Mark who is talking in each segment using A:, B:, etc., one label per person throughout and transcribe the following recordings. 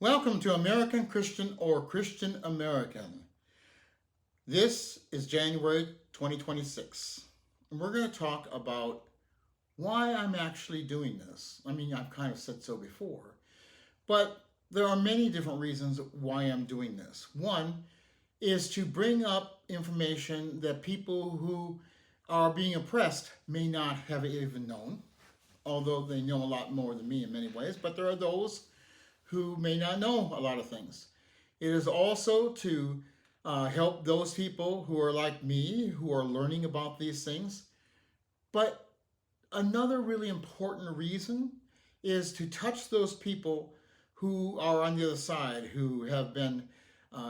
A: Welcome to American Christian or Christian American. This is January 2026. And we're going to talk about why I'm actually doing this. I mean, I've kind of said so before, but there are many different reasons why I'm doing this. One is to bring up information that people who are being oppressed may not have even known, although they know a lot more than me in many ways, but there are those who may not know a lot of things. It is also to help those people who are like me, who are learning about these things. But another really important reason is to touch those people who are on the other side, who have been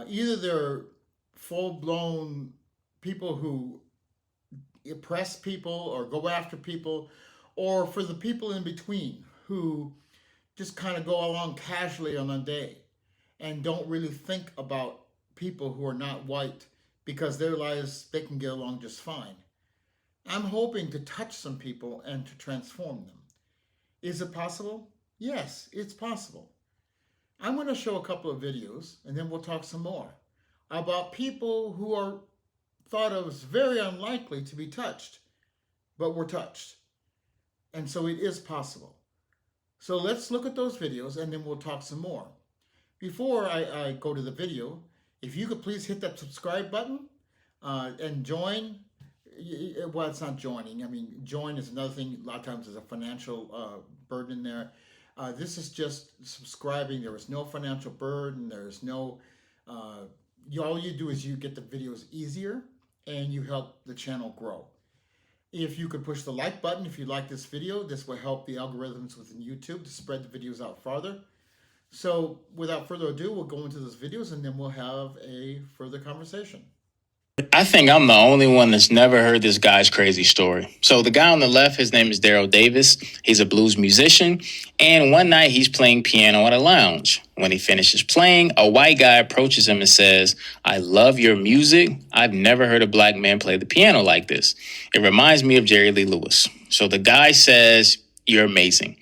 A: either they're full blown people who oppress people or go after people, or for the people in between who just kind of go along casually on a day and don't really think about people who are not white because their lives they can get along just fine. I'm hoping to touch some people and to transform them. Is it possible? Yes, it's possible. I'm going to show a couple of videos and then we'll talk some more about people who are thought of as very unlikely to be touched, but were touched. And so it is possible. So let's look at those videos and then we'll talk some more. Before I go to the video, if you could please hit that subscribe button and join. Well, it's not joining. I mean, join is another thing. A lot of times there's a financial burden there. This is just subscribing. There is no financial burden. There is no, all you do is you get the videos easier and you help the channel grow. If you could push the like button if you like this video, this will help the algorithms within YouTube to spread the videos out farther. So without further ado, we'll go into those videos and then we'll have a further conversation.
B: I think I'm the only one that's never heard this guy's crazy story. So the guy on the left, his name is Daryl Davis. He's a blues musician. And one night he's playing piano at a lounge. When he finishes playing, a white guy approaches him and says, "I love your music. I've never heard a black man play the piano like this. It reminds me of Jerry Lee Lewis." So the guy says, "You're amazing."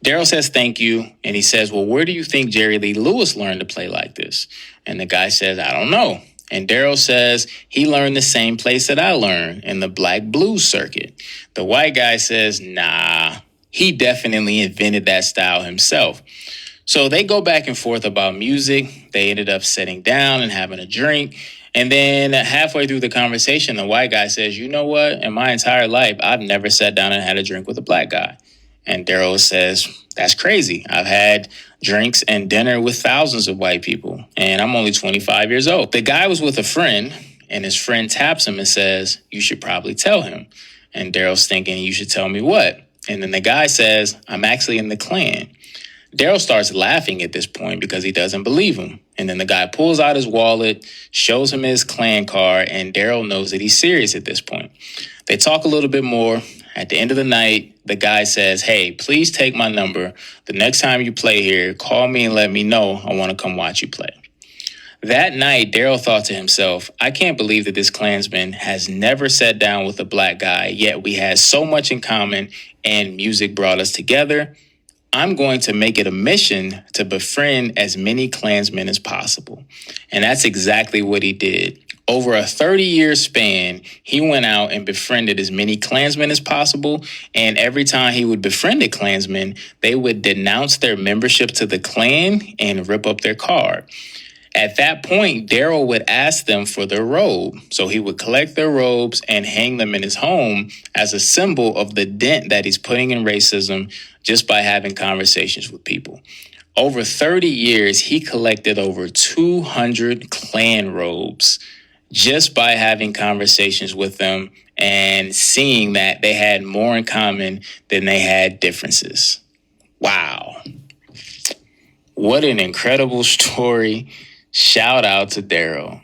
B: Daryl says, "Thank you." And he says, "Well, where do you think Jerry Lee Lewis learned to play like this?" And the guy says, "I don't know." And Daryl says, "He learned the same place that I learned, in the black blues circuit." The white guy says, "Nah, he definitely invented that style himself." So they go back and forth about music. They ended up sitting down and having a drink. And then halfway through the conversation, the white guy says, "You know what? In my entire life, I've never sat down and had a drink with a black guy." And Daryl says, "That's crazy. I've had drinks and dinner with thousands of white people, and I'm only 25 years old." The guy was with a friend, and his friend taps him and says, "You should probably tell him." And Daryl's thinking, "You should tell me what?" And then the guy says, "I'm actually in the Klan." Daryl starts laughing at this point because he doesn't believe him. And then the guy pulls out his wallet, shows him his Klan card, and Daryl knows that he's serious at this point. They talk a little bit more. At the end of the night, the guy says, "Hey, please take my number. The next time you play here, call me and let me know. I want to come watch you play." That night, Daryl thought to himself, "I can't believe that this Klansman has never sat down with a black guy, yet we had so much in common and music brought us together. I'm going to make it a mission to befriend as many Klansmen as possible." And that's exactly what he did. Over a 30-year span, he went out and befriended as many Klansmen as possible. And every time he would befriend a Klansman, they would denounce their membership to the Klan and rip up their card. At that point, Daryl would ask them for their robe. So he would collect their robes and hang them in his home as a symbol of the dent that he's putting in racism just by having conversations with people. Over 30 years, he collected over 200 Klan robes just by having conversations with them and seeing that they had more in common than they had differences. Wow. What an incredible story. Shout out to Daryl.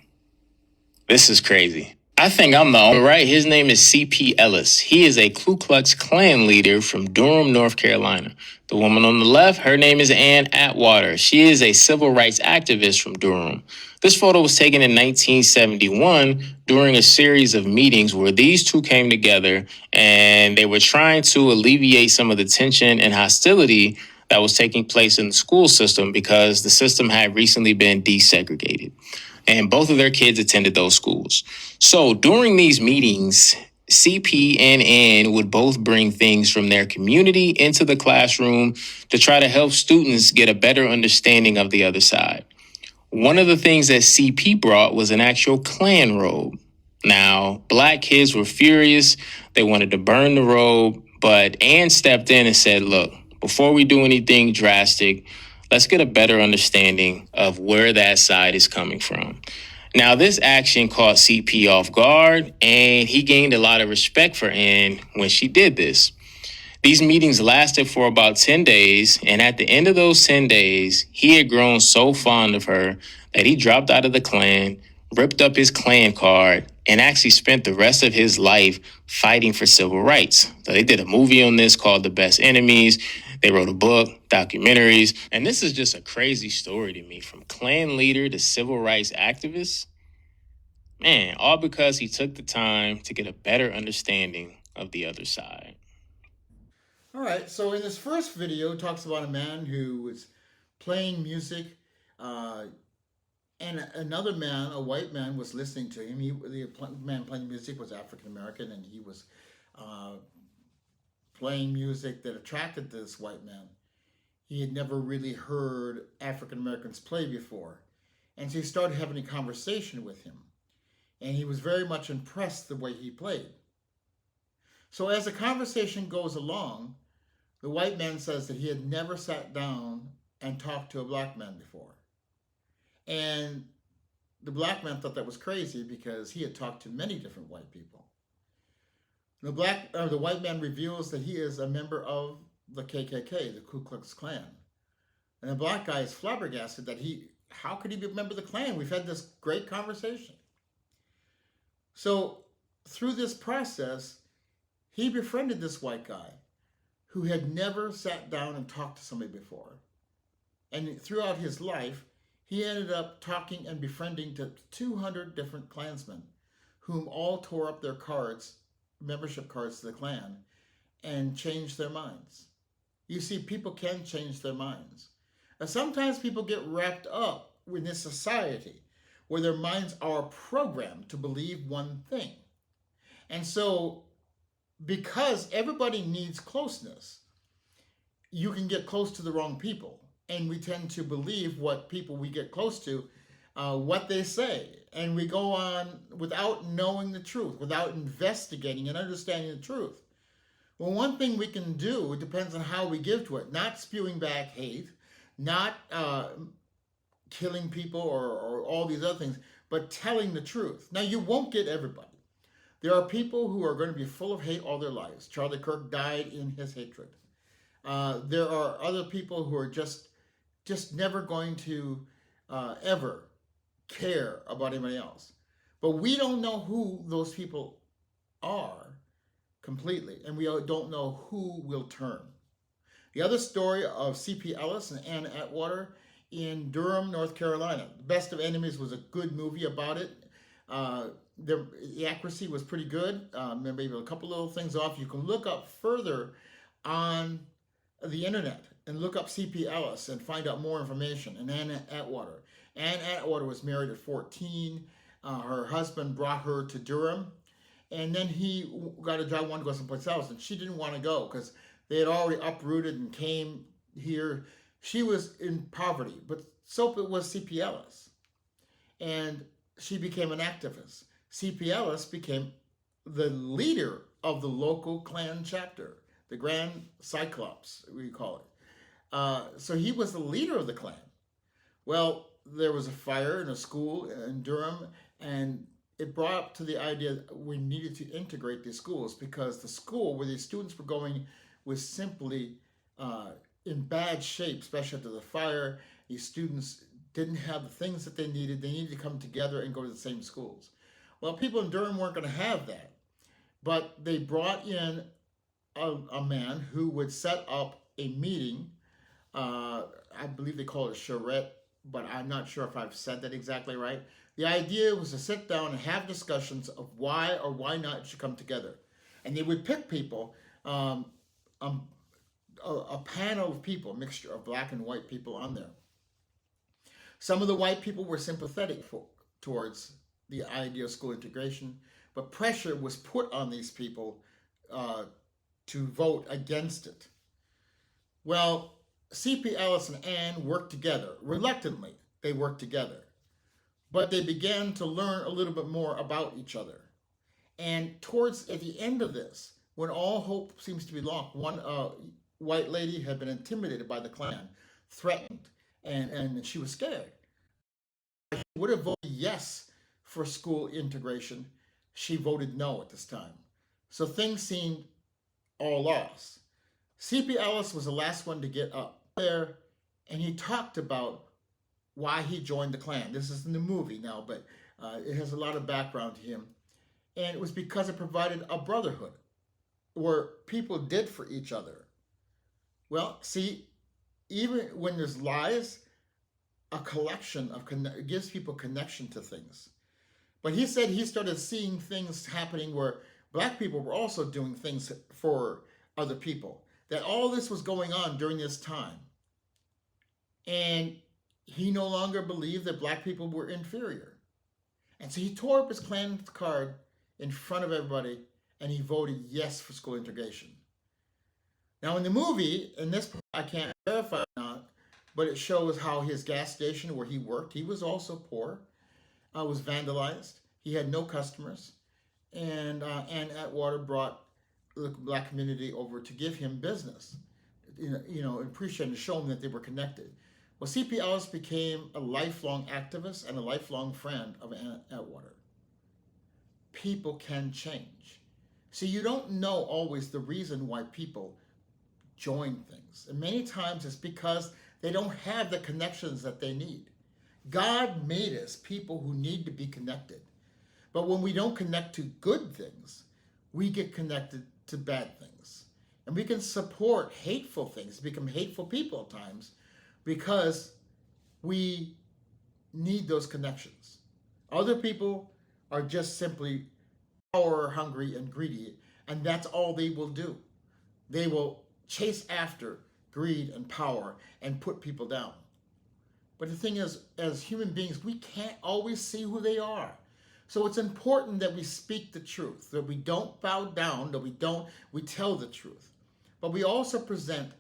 B: This is crazy. I think I'm the only right. His name is C.P. Ellis. He is a Ku Klux Klan leader from Durham, North Carolina. The woman on the left, her name is Ann Atwater. She is a civil rights activist from Durham. This photo was taken in 1971 during a series of meetings where these two came together and they were trying to alleviate some of the tension and hostility that was taking place in the school system because the system had recently been desegregated. And both of their kids attended those schools. So during these meetings, CP and N would both bring things from their community into the classroom to try to help students get a better understanding of the other side. One of the things that CP brought was an actual Klan robe. Now, black kids were furious. They wanted to burn the robe, but Ann stepped in and said, look, before we do anything drastic, let's get a better understanding of where that side is coming from. Now, this action caught CP off guard, and he gained a lot of respect for Ann when she did this. These meetings lasted for about 10 days, and at the end of those 10 days, he had grown so fond of her that he dropped out of the Klan, ripped up his Klan card, and actually spent the rest of his life fighting for civil rights. So they did a movie on this called The Best Enemies. They wrote a book, documentaries, and this is just a crazy story to me, from Klan leader to civil rights activist. Man, all because he took the time to get a better understanding of the other side.
A: All right, so in this first video, it talks about a man who was playing music, uh, and another man, a white man, was listening to him. The man playing music was African American, and he was uh, playing music that attracted this white man. He had never really heard African Americans play before, and so he started having a conversation with him, and he was very much impressed the way he played. So as the conversation goes along, the white man says that he had never sat down and talked to a black man before. And the black man thought that was crazy because he had talked to many different white people. The white man reveals that he is a member of the KKK, the Ku Klux Klan. And the black guy is flabbergasted that how could he be a member of the Klan? We've had this great conversation. So through this process, he befriended this white guy who had never sat down and talked to somebody before. And throughout his life, he ended up talking and befriending to 200 different Klansmen, whom all tore up their cards, membership cards to the Klan, and changed their minds. You see, people can change their minds. And sometimes people get wrapped up in this society where their minds are programmed to believe one thing. And so, because everybody needs closeness, you can get close to the wrong people. And we tend to believe what people we get close to, what they say. And we go on without knowing the truth, without investigating and understanding the truth. Well, one thing we can do, it depends on how we give to it, not spewing back hate, not killing people or all these other things, but telling the truth. Now, you won't get everybody. There are people who are going to be full of hate all their lives. Charlie Kirk died in his hatred. There are other people who are just never going to ever care about anybody else. But we don't know who those people are completely, and we don't know who will turn. The other story of C.P. Ellis and Ann Atwater in Durham, North Carolina. Best of Enemies was a good movie about it. The accuracy was pretty good. Maybe a couple little things off. You can look up further on the internet and look up C.P. Ellis and find out more information. And Ann Atwater. Ann Atwater was married at 14. Her husband brought her to Durham. And then he got a job, wanted to go someplace else. And she didn't want to go because they had already uprooted and came here. She was in poverty, but so was C.P. Ellis. And she became an activist. C.P. Ellis became the leader of the local Klan chapter, the Grand Cyclops, we call it. So he was the leader of the Klan. Well, there was a fire in a school in Durham, and it brought up to the idea that we needed to integrate these schools because the school where these students were going was simply in bad shape, especially after the fire. These students didn't have the things that they needed. They needed to come together and go to the same schools. Well, people in Durham weren't going to have that, but they brought in a man who would set up a meeting. I believe they call it a charrette, but I'm not sure if I've said that exactly right. The idea was to sit down and have discussions of why or why not it should come together. And they would pick people. a panel of people, a mixture of black and white people on there. Some of the white people were sympathetic towards the idea of school integration, but pressure was put on these people uh, to vote against it. Well, C.P. Ellis and Anne worked together. Reluctantly, they worked together. But they began to learn a little bit more about each other. And towards at the end of this, when all hope seems to be lost, one white lady had been intimidated by the Klan, threatened, and she was scared. She would have voted yes for school integration. She voted no at this time. So things seemed all lost. C.P. Ellis was the last one to get up there, and he talked about why he joined the Klan. This is in the movie now, but it has a lot of background to him. And it was because it provided a brotherhood where people did for each other. Well, see, even when there's lies, a collection of it gives people connection to things. But he said he started seeing things happening where black people were also doing things for other people. That all this was going on during this time. And he no longer believed that black people were inferior. And so he tore up his Klan card in front of everybody and he voted yes for school integration. Now in the movie, and this I can't verify or not, but it shows how his gas station where he worked, he was also poor, was vandalized. He had no customers. And Atwater brought the black community over to give him business, appreciate and show him that they were connected. Well, C.P. Ellis became a lifelong activist and a lifelong friend of Atwater. People can change. So you don't know always the reason why people join things. And many times it's because they don't have the connections that they need. God made us people who need to be connected. But when we don't connect to good things, we get connected to bad things. And we can support hateful things, become hateful people at times, because we need those connections. Other people are just simply power hungry and greedy, and that's all they will do. They will chase after greed and power and put people down. But the thing is, as human beings, we can't always see who they are. So it's important that we speak the truth, that we don't bow down, that we tell the truth. But we also present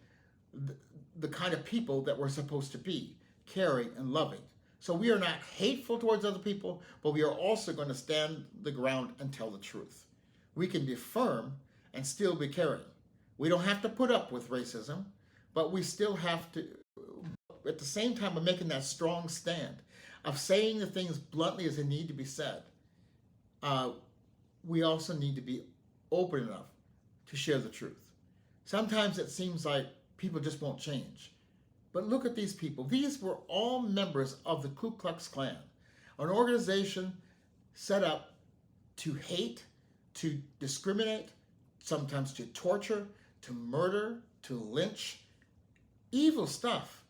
A: the kind of people that we're supposed to be, caring and loving. So we are not hateful towards other people, but we are also going to stand the ground and tell the truth. We can be firm and still be caring. We don't have to put up with racism, but we still have to, at the same time of making that strong stand, of saying the things bluntly as they need to be said, we also need to be open enough to share the truth. Sometimes it seems like people just won't change. But look at these people. These were all members of the Ku Klux Klan, an organization set up to hate, to discriminate, sometimes to torture, to murder, to lynch, evil stuff.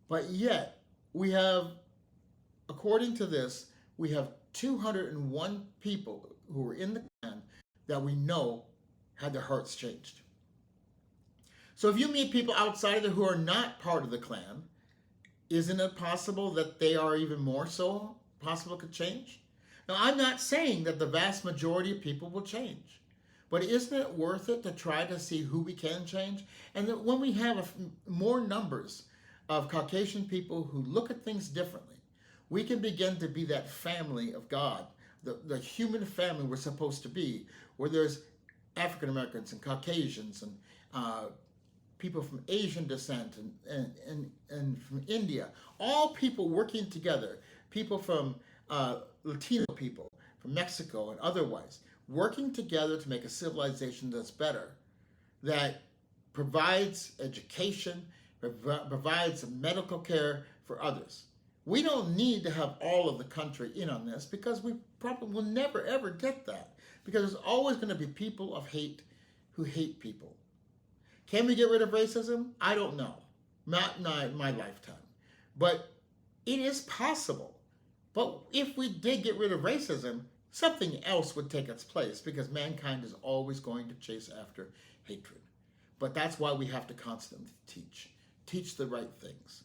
A: But yet, we have, according to this, we have 201 people who were in the Klan that we know had their hearts changed. So if you meet people outside of it who are not part of the Klan, isn't it possible that they are even more so possible could change? Now, I'm not saying that the vast majority of people will change, but isn't it worth it to try to see who we can change? And that when we have more numbers of Caucasian people who look at things differently, we can begin to be that family of God, the human family we're supposed to be, where there's African Americans and Caucasians and people from Asian descent and from India, all people working together, people from Latino people, from Mexico and otherwise, working together to make a civilization that's better, that provides education, provides medical care for others. We don't need to have all of the country in on this because we probably will never ever get that, because there's always going to be people of hate who hate people. Can we get rid of racism? I don't know. Not in my lifetime. But it is possible. But if we did get rid of racism, something else would take its place, because mankind is always going to chase after hatred. But that's why we have to constantly teach. Teach the right things.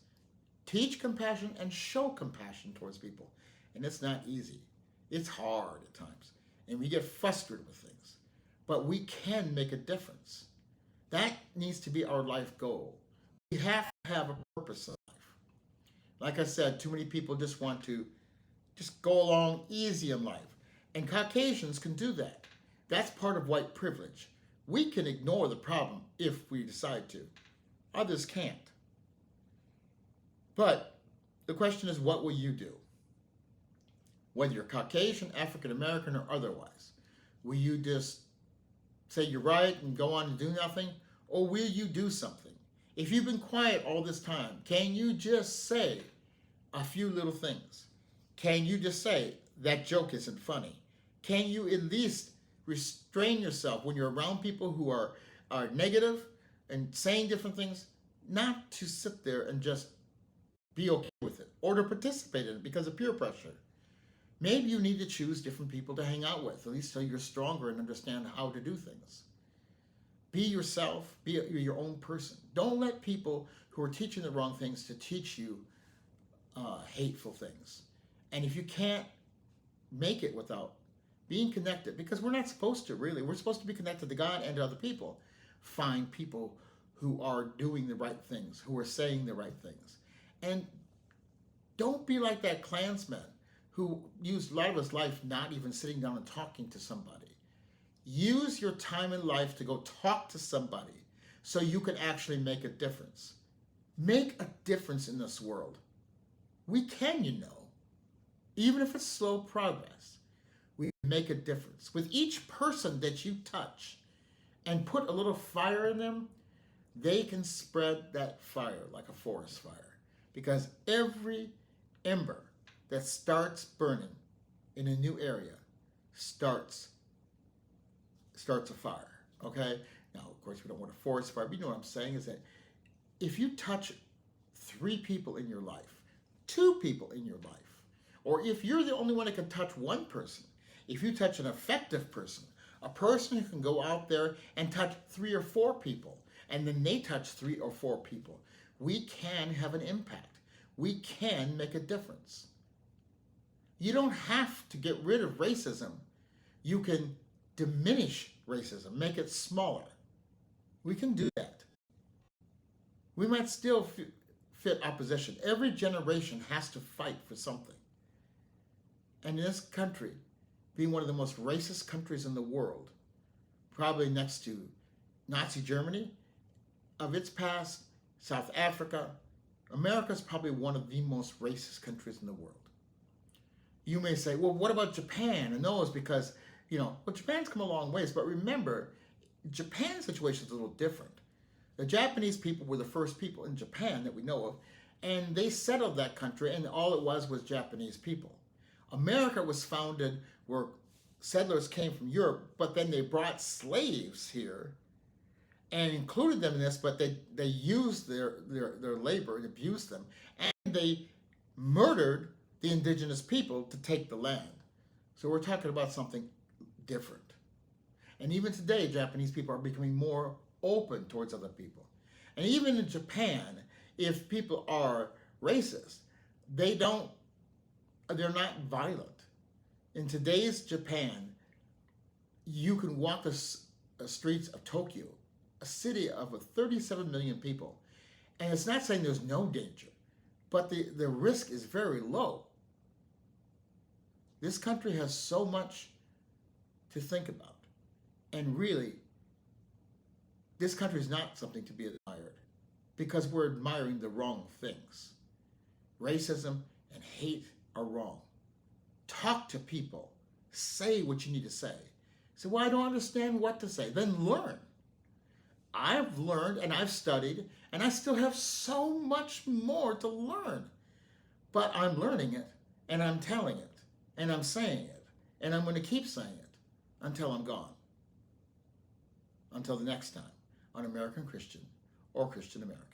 A: Teach compassion and show compassion towards people. And it's not easy. It's hard at times. And we get frustrated with things. But we can make a difference. That needs to be our life goal. We have to have a purpose in life. Like I said, too many people just want to just go along easy in life. And Caucasians can do that. That's part of white privilege. We can ignore the problem if we decide to. Others can't. But the question is, what will you do? Whether you're Caucasian, African American, or otherwise. Will you just say you're right and go on and do nothing? Or will you do something? If you've been quiet all this time, can you just say a few little things? Can you just say, that joke isn't funny? Can you at least restrain yourself when you're around people who are negative and saying different things, not to sit there and just be okay with it or to participate in it because of peer pressure? Maybe you need to choose different people to hang out with, at least so you're stronger and understand how to do things. Be yourself, be your own person. Don't let people who are teaching the wrong things to teach you hateful things. And if you can't make it without being connected, because we're not supposed to really, we're supposed to be connected to God and to other people. Find people who are doing the right things, who are saying the right things. And don't be like that Klansman who used a lot of his life not even sitting down and talking to somebody. Use your time in life to go talk to somebody so you can actually make a difference. Make a difference in this world. We can, even if it's slow progress. We make a difference. With each person that you touch and put a little fire in them, they can spread that fire like a forest fire. Because every ember that starts burning in a new area starts a fire, okay? Now, of course, we don't want a forest fire, but you know what I'm saying is that if you touch 3 people in your life, 2 people in your life, or if you're the only one that can touch one person, if you touch an effective person, a person who can go out there and touch 3 or 4 people, and then they touch 3 or 4 people, we can have an impact. We can make a difference. You don't have to get rid of racism. You can diminish racism, make it smaller. We can do that. We might still fit opposition. Every generation has to fight for something. And in this country, being one of the most racist countries in the world, probably next to Nazi Germany, of its past, South Africa, America is probably one of the most racist countries in the world. You may say, well, what about Japan and those? Because, Japan's come a long ways, but remember, Japan's situation is a little different. The Japanese people were the first people in Japan that we know of, and they settled that country, and all it was Japanese people. America was founded where settlers came from Europe, but then they brought slaves here and included them in this, but they used their labor and abused them, and they murdered the indigenous people to take the land. So we're talking about something different. And even today, Japanese people are becoming more open towards other people. And even in Japan, if people are racist, they're not violent. In today's Japan, you can walk the streets of Tokyo, a city of 37 million people, and it's not saying there's no danger, but the risk is very low. This country has so much to think about. And really, this country is not something to be admired because we're admiring the wrong things. Racism and hate are wrong. Talk to people. Say what you need to say. Say, well, I don't understand what to say. Then learn. I've learned and I've studied and I still have so much more to learn. But I'm learning it and I'm telling it and I'm saying it and I'm going to keep saying it until I'm gone. Until the next time on American Christian or Christian American.